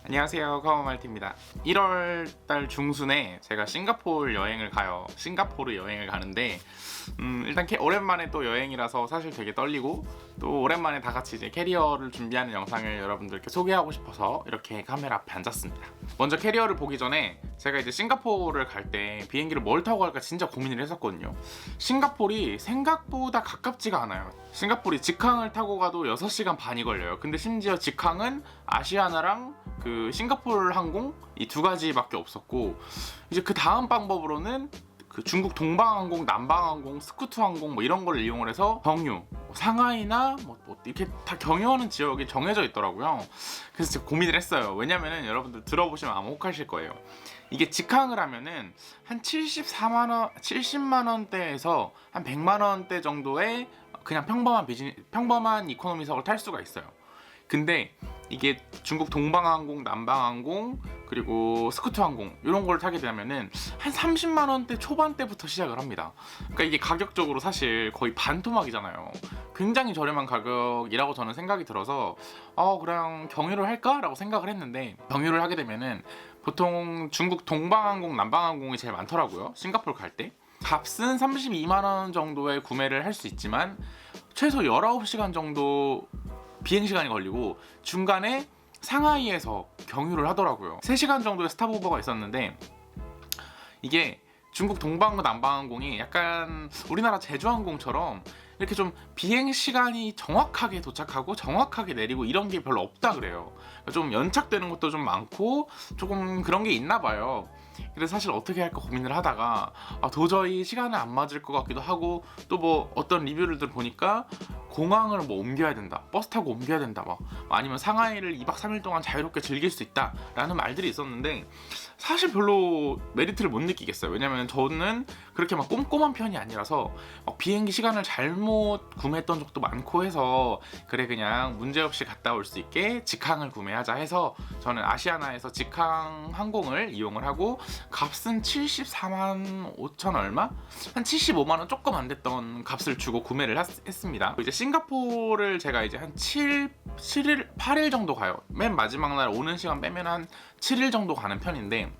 안녕하세요, 카오말티입니다. 1월달 중순에 제가 싱가포르 여행을 가는데 일단 오랜만에 또 여행이라서 사실 되게 떨리고, 또 오랜만에 다 같이 이제 캐리어를 준비하는 영상을 여러분들께 소개하고 싶어서 이렇게 카메라 앞에 앉았습니다. 먼저 캐리어를 보기 전에 제가 이제 싱가포르를 갈 때 비행기를 뭘 타고 갈까 진짜 고민을 했었거든요. 싱가포르이 생각보다 가깝지가 않아요. 싱가포르이 직항을 타고 가도 6시간 반이 걸려요. 근데 심지어 직항은 아시아나랑 그 싱가포르 항공 이 두 가지밖에 없었고, 이제 그 다음 방법으로는 그 중국 동방항공, 남방항공, 스쿠트항공 뭐 이런 걸 이용을 해서 경유, 상하이나 뭐 이렇게 다 경유하는 지역이 정해져 있더라고요. 그래서 제가 고민을 했어요. 왜냐면은 여러분들 들어보시면 아마 혹하실 거예요. 이게 직항을 하면은 한 70만 원대에서 한 100만 원대 정도의 그냥 평범한 이코노미석을 탈 수가 있어요. 근데 이게 중국 동방항공, 남방항공, 그리고 스쿠트항공 이런 걸 타게 되면은 한 30만 원대 초반대부터 시작을 합니다. 그러니까 이게 가격적으로 사실 거의 반토막이잖아요. 굉장히 저렴한 가격이라고 저는 생각이 들어서 그냥 경유를 할까라고 생각을 했는데, 경유를 하게 되면은 보통 중국 동방항공, 남방항공이 제일 많더라고요. 싱가포르 갈 때. 값은 32만 원 정도에 구매를 할 수 있지만 최소 19시간 정도 비행시간이 걸리고, 중간에 상하이에서 경유를 하더라고요. 3시간 정도의 스탑오버가 있었는데, 이게 중국 동방항공, 남방항공이 약간 우리나라 제주항공처럼 이렇게 좀 비행시간이 정확하게 도착하고 정확하게 내리고 이런 게 별로 없다 그래요. 좀 연착되는 것도 좀 많고 조금 그런 게 있나 봐요. 그래서 사실 어떻게 할까 고민을 하다가 도저히 시간이 안 맞을 것 같기도 하고, 또 뭐 어떤 리뷰를 보니까 공항을 뭐 옮겨야 된다, 버스 타고 옮겨야 된다, 아니면 상하이를 2박 3일 동안 자유롭게 즐길 수 있다 라는 말들이 있었는데, 사실 별로 메리트를 못 느끼겠어요. 왜냐면 저는 그렇게 막 꼼꼼한 편이 아니라서 비행기 시간을 잘못 구매했던 적도 많고 해서, 그래 그냥 문제없이 갔다 올 수 있게 직항을 구매하자 해서 저는 아시아나에서 직항 항공을 이용을 하고, 값은 74만 5천 얼마? 한 75만 원 조금 안 됐던 값을 주고 구매를 했습니다. 이제 싱가포르를 제가 이제 한 8일 정도 가요. 맨 마지막 날 오는 시간 빼면 한 7일 정도 가는 편인데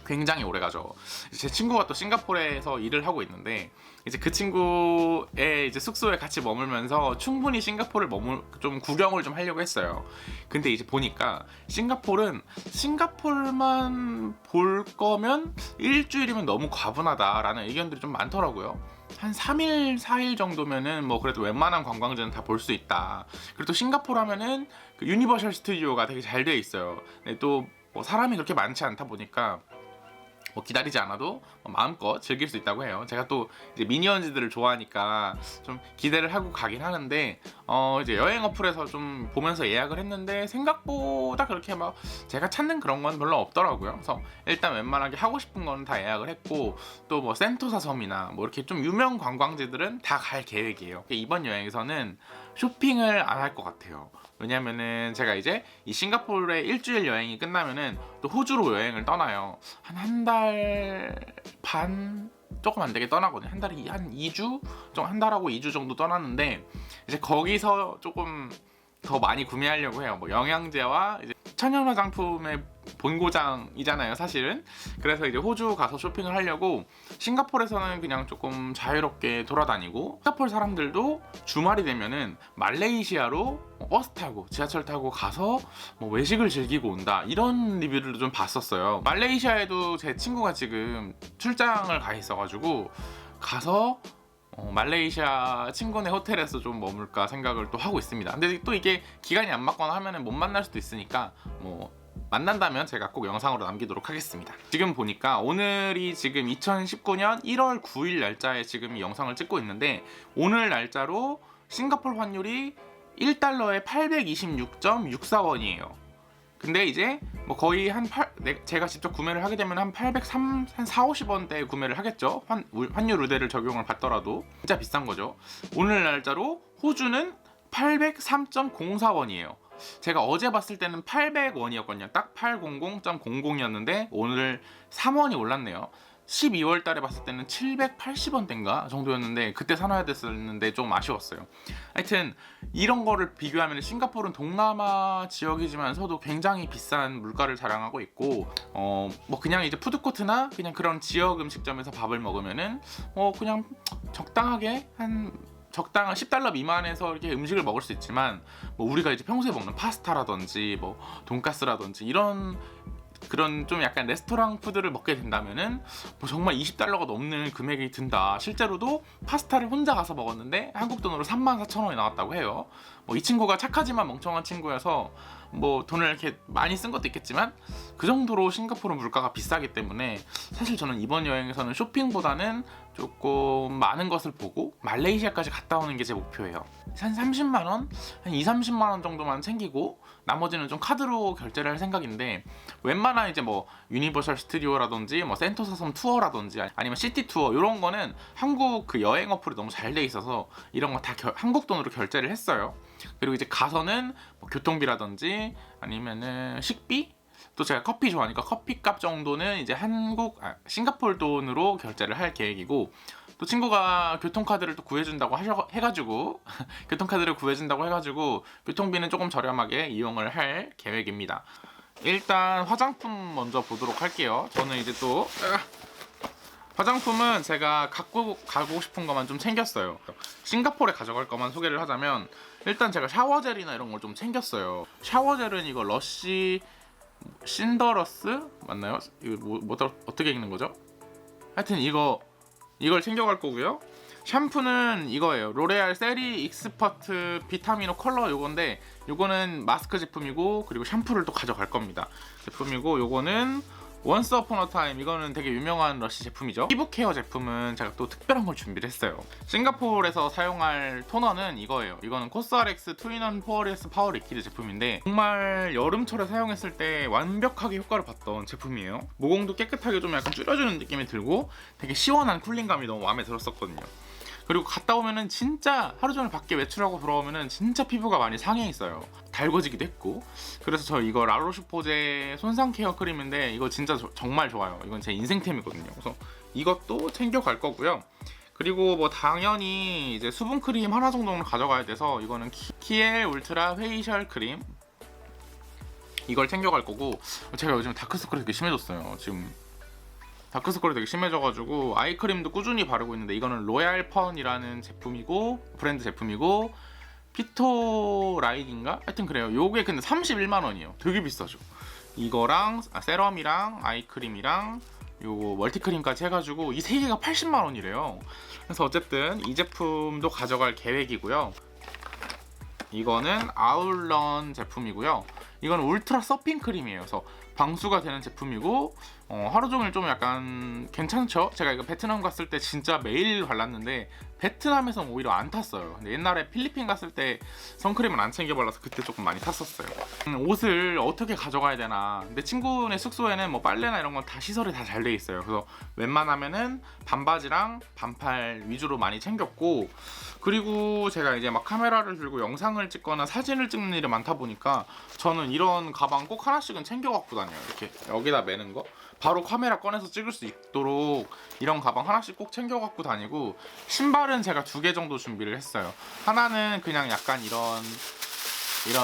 굉장히 오래 가죠. 제 친구가 또 싱가포르에서 일을 하고 있는데, 이제 그 친구의 이제 숙소에 같이 머물면서 충분히 싱가포르를 좀 구경을 좀 하려고 했어요. 근데 이제 보니까 싱가포르만 볼 거면 일주일이면 너무 과분하다라는 의견들이 좀 많더라고요. 한 3일, 4일 정도면은 뭐 그래도 웬만한 관광지는 다 볼 수 있다. 그리고 또 싱가포르 하면은 그 유니버셜 스튜디오가 되게 잘 돼 있어요. 근데 또 뭐 사람이 그렇게 많지 않다 보니까 뭐 기다리지 않아도 마음껏 즐길 수 있다고 해요. 제가 또 이제 미니언즈들을 좋아하니까 좀 기대를 하고 가긴 하는데, 이제 여행 어플에서 좀 보면서 예약을 했는데 생각보다 그렇게 막 제가 찾는 그런 건 별로 없더라고요. 그래서 일단 웬만하게 하고 싶은 거는 다 예약을 했고, 또 뭐 센토사 섬이나 뭐 이렇게 좀 유명 관광지들은 다 갈 계획이에요. 이번 여행에서는 쇼핑을 안 할 것 같아요. 왜냐면은 제가 이제 이 싱가포르의 일주일 여행이 끝나면은 또 호주로 여행을 떠나요. 한 달 반 조금 안 되게 떠나거든요. 한 달에 한 2주? 한 달하고 2주 정도 떠났는데, 이제 거기서 조금 더 많이 구매하려고 해요. 뭐 영양제와 이제 천연 화장품의 본고장이잖아요, 사실은. 그래서 이제 호주 가서 쇼핑을 하려고, 싱가포르에서는 그냥 조금 자유롭게 돌아다니고, 싱가포르 사람들도 주말이 되면은 말레이시아로 버스 타고 지하철 타고 가서 뭐 외식을 즐기고 온다, 이런 리뷰를 좀 봤었어요. 말레이시아에도 제 친구가 지금 출장을 가 있어가지고 가서 말레이시아 친구네 호텔에서 좀 머물까 생각을 또 하고 있습니다. 근데 또 이게 기간이 안 맞거나 하면은 못 만날 수도 있으니까 뭐 만난다면 제가 꼭 영상으로 남기도록 하겠습니다. 지금 보니까 오늘이 지금 2019년 1월 9일 날짜에 지금 이 영상을 찍고 있는데, 오늘 날짜로 싱가포르 환율이 1달러에 826.64원이에요. 근데 이제 뭐 거의 제가 직접 구매를 하게 되면 한 4,50원대에 구매를 하겠죠. 환율 우대를 적용을 받더라도 진짜 비싼 거죠. 오늘 날짜로 호주는 803.04원이에요. 제가 어제 봤을 때는 800원이었거든요. 딱 800.00이었는데 오늘 3원이 올랐네요. 12월 달에 봤을 때는 780원대인가 정도였는데 그때 사놔야 됐었는데 좀 아쉬웠어요. 하여튼 이런 거를 비교하면 싱가포르는 동남아 지역이지만서도 굉장히 비싼 물가를 자랑하고 있고 뭐 그냥 이제 푸드코트나 그냥 그런 지역 음식점에서 밥을 먹으면은 그냥 적당하게 적당한 $10 미만에서 이렇게 음식을 먹을 수 있지만 뭐 우리가 이제 평소에 먹는 파스타라든지 뭐 돈가스라든지 이런 그런 좀 약간 레스토랑 푸드를 먹게 된다면은 뭐 정말 $20가 넘는 금액이 든다. 실제로도 파스타를 혼자 가서 먹었는데 한국 돈으로 34,000원이 나왔다고 해요. 뭐 이 친구가 착하지만 멍청한 친구여서 뭐 돈을 이렇게 많이 쓴 것도 있겠지만 그 정도로 싱가포르 물가가 비싸기 때문에 사실 저는 이번 여행에서는 쇼핑보다는 조금 많은 것을 보고 말레이시아까지 갔다 오는 게 제 목표예요. 한 30만 원, 한 2, 30만 원 정도만 챙기고 나머지는 좀 카드로 결제를 할 생각인데 웬만한 이제 뭐 유니버설 스튜디오라든지 뭐 센토사 섬 투어라든지 아니면 시티 투어 이런 거는 한국 그 여행 어플이 너무 잘 돼 있어서 이런 거 다 한국 돈으로 결제를 했어요. 그리고 이제 가서는 뭐 교통비라든지 아니면은 식비, 또 제가 커피 좋아하니까 커피값 정도는 이제 싱가포르 돈으로 결제를 할 계획이고, 또 친구가 교통카드를 또 구해준다고 해가지고 교통카드를 구해준다고 해가지고 교통비는 조금 저렴하게 이용을 할 계획입니다. 일단 화장품 먼저 보도록 할게요. 저는 이제 또 화장품은 제가 갖고 가고 싶은 것만 좀 챙겼어요. 싱가포르에 가져갈 것만 소개를 하자면 일단 제가 샤워젤이나 이런 걸 좀 챙겼어요. 샤워젤은 이거 러쉬 신더러스 맞나요? 이거 어떻게 읽는 거죠? 하여튼 이걸 챙겨갈 거고요. 샴푸는 이거예요. 로레알 세리 익스퍼트 비타미노 컬러 요건데, 요거는 마스크 제품이고 그리고 샴푸를 또 가져갈 겁니다. 제품이고, 요거는 원스 어폰 어 타임, 이거는 되게 유명한 러쉬 제품이죠. 피부 케어 제품은 제가 또 특별한 걸 준비를 했어요. 싱가포르에서 사용할 토너는 이거예요. 이거는 코스알엑스 투인원 포어레스 파워 리퀴드 제품인데 정말 여름철에 사용했을 때 완벽하게 효과를 봤던 제품이에요. 모공도 깨끗하게 좀 약간 줄여주는 느낌이 들고 되게 시원한 쿨링감이 너무 마음에 들었었거든요. 그리고 갔다 오면은 진짜 하루 종일 밖에 외출하고 돌아오면은 진짜 피부가 많이 상해 있어요. 달궈지기도 했고. 그래서 저 이거 라로슈포제 손상 케어 크림인데 이거 진짜 정말 좋아요. 이건 제 인생템이거든요. 그래서 이것도 챙겨갈 거고요. 그리고 뭐 당연히 이제 수분 크림 하나 정도는 가져가야 돼서 이거는 키엘 울트라 페이셜 크림, 이걸 챙겨갈 거고, 제가 요즘 다크서클이 되게 심해졌어요. 지금 다크서클이 되게 심해져가지고 아이크림도 꾸준히 바르고 있는데, 이거는 로얄 펀이라는 제품이고 브랜드 제품이고 피토 라인인가? 하여튼 그래요. 요게 근데 31만 원이에요. 되게 비싸죠. 이거랑 세럼이랑 아이크림이랑 요거 멀티크림까지 해가지고 이 세 개가 80만 원이래요. 그래서 어쨌든 이 제품도 가져갈 계획이고요. 이거는 아울런 제품이고요. 이건 울트라 서핑 크림이에요. 그래서 방수가 되는 제품이고 하루 종일 좀 약간 괜찮죠? 제가 이거 베트남 갔을 때 진짜 매일 발랐는데 베트남에서는 오히려 안 탔어요. 근데 옛날에 필리핀 갔을 때 선크림을 안 챙겨 발라서 그때 조금 많이 탔었어요. 옷을 어떻게 가져가야 되나. 근데 친구네 숙소에는 뭐 빨래나 이런 건 다 시설이 다 잘 돼 있어요. 그래서 웬만하면은 반바지랑 반팔 위주로 많이 챙겼고, 그리고 제가 이제 막 카메라를 들고 영상을 찍거나 사진을 찍는 일이 많다 보니까 저는 이런 가방 꼭 하나씩은 챙겨 갖고 다녀요. 이렇게 여기다 매는 거, 바로 카메라 꺼내서 찍을 수 있도록 이런 가방 하나씩 꼭 챙겨 갖고 다니고, 신발은 제가 2개 정도 준비를 했어요. 하나는 그냥 약간 이런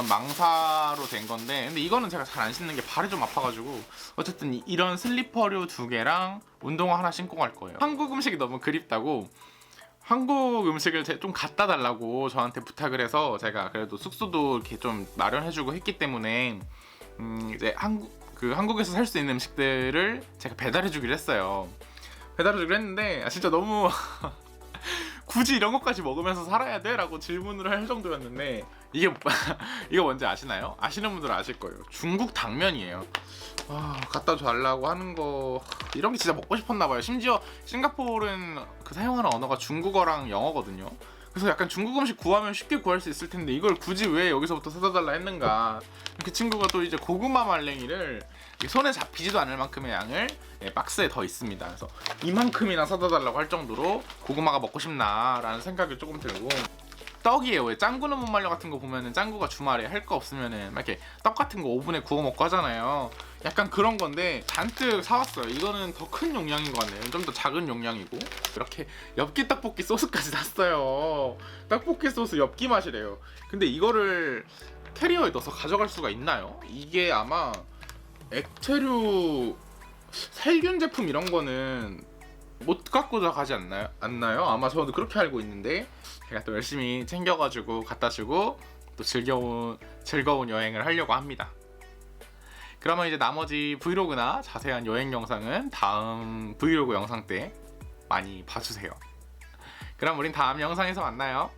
망사로 된 건데, 근데 이거는 제가 잘 안 신는 게 발이 좀 아파가지고 어쨌든 이런 슬리퍼류 2개랑 운동화 하나 신고 갈 거예요. 한국 음식이 너무 그립다고 한국 음식을 좀 갖다 달라고 저한테 부탁을 해서 제가 그래도 숙소도 이렇게 좀 마련해주고 했기 때문에 이제 한국에서 살 수 있는 음식들을 제가 배달해주기로 했어요. 배달해주기로 했는데 진짜 너무 굳이 이런 것까지 먹으면서 살아야 돼? 라고 질문을 할 정도였는데, 이거 뭔지 아시나요? 아시는 분들은 아실 거예요. 중국 당면이에요. 갖다 달라고 하는 거, 이런 게 진짜 먹고 싶었나 봐요. 심지어 싱가포르는 그 사용하는 언어가 중국어랑 영어거든요. 그래서 약간 중국 음식 구하면 쉽게 구할 수 있을 텐데 이걸 굳이 왜 여기서부터 사다 달라 했는가. 그 친구가 또 이제 고구마 말랭이를 손에 잡히지도 않을 만큼의 양을 박스에 더 있습니다. 그래서 이만큼이나 사다 달라고 할 정도로 고구마가 먹고 싶나라는 생각이 조금 들고, 떡이에요. 왜 짱구는 못 말려 같은 거 보면은 짱구가 주말에 할 거 없으면은 막 이렇게 떡 같은 거 오븐에 구워 먹고 하잖아요. 약간 그런 건데 잔뜩 사왔어요. 이거는 더 큰 용량인 것 같네요. 좀 더 작은 용량이고 이렇게 엽기 떡볶이 소스까지 샀어요. 떡볶이 소스 엽기 맛이래요. 근데 이거를 캐리어에 넣어서 가져갈 수가 있나요? 이게 아마 액체류 살균 제품 이런 거는 못 갖고 가지 않나요? 아마 저도 그렇게 알고 있는데 제가 또 열심히 챙겨가지고 갖다 주고 또 즐거운 여행을 하려고 합니다. 그러면 이제 나머지 브이로그나 자세한 여행 영상은 다음 브이로그 영상 때 많이 봐주세요. 그럼 우린 다음 영상에서 만나요.